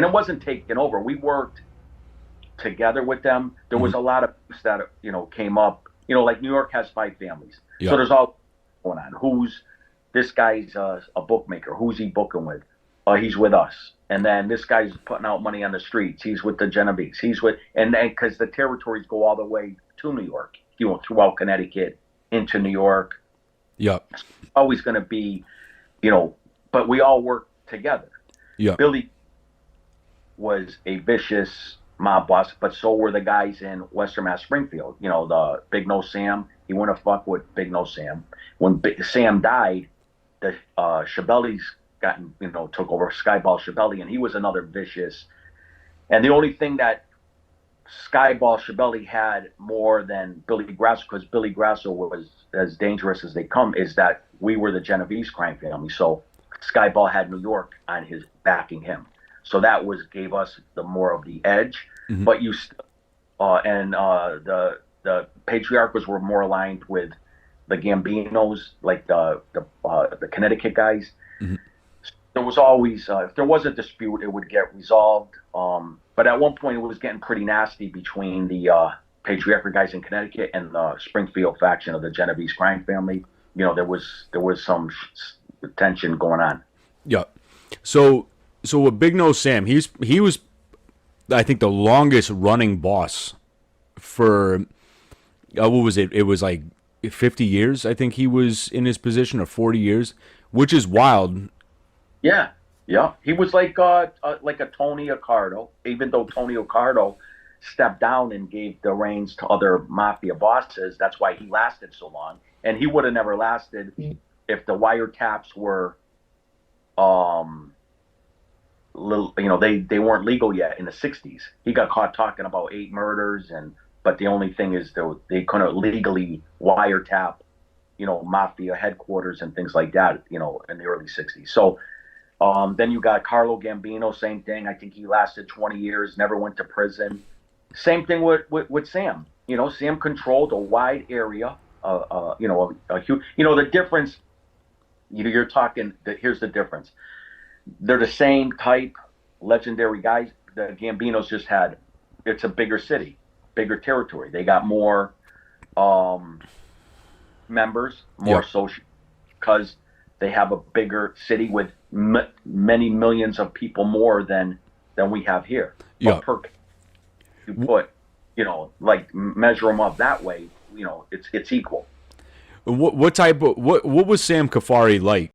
and it wasn't taken over. We worked together with them. There was a lot of that came up. Like New York has 5 families, so Yeah. there's all going on. Who's this guy's a bookmaker? Who's he booking with? He's with us. And then this guy's putting out money on the streets. He's with the Genovese. He's with, and then because the territories go all the way to New York, throughout Connecticut into New York. Yeah. It's always going to be, but we all work together. Yeah. Billy was a vicious mob boss, but so were the guys in Western Mass Springfield. The Big Nose Sam. He wouldn't fuck with Big Nose Sam. When Sam died, the Schiavelli's took over, Skyball Schiavelli, and he was another vicious. And the only thing that Skyball Schiavelli had more than Billy Grasso, because Billy Grasso was as dangerous as they come, is that we were the Genovese crime family. So Skyball had New York on his backing him. So that gave us the more of the edge. Mm-hmm. But the Patriarchas were more aligned with the Gambinos, like the Connecticut guys. Mm-hmm. There was always, if there was a dispute, it would get resolved. But at one point, it was getting pretty nasty between the Patriarcha guys in Connecticut and the Springfield faction of the Genovese crime family. There was some tension going on. Yeah. So with Big Nose Sam, he was, I think, the longest running boss for what was it? It was like 50 years. I think he was in his position, or 40 years, which is wild. Yeah. Yeah, he was like a Tony Accardo, even though Tony Accardo stepped down and gave the reins to other mafia bosses. That's why he lasted so long, and he would have never lasted if the wiretaps were, they weren't legal yet in the '60s. He got caught talking about 8 murders, but the only thing is they couldn't legally wiretap, mafia headquarters and things like that, in the early '60s. So. Then you got Carlo Gambino, same thing. I think he lasted 20 years, never went to prison. Same thing with Sam. Sam controlled a wide area. A huge. The difference. You're talking. Here's the difference. They're the same type, legendary guys. The Gambinos just had. It's a bigger city, bigger territory. They got more members, more social, because they have a bigger city with many millions of people more than we have here. Yeah. But you put, measure them up that way, it's equal. What was Sam Kafari like?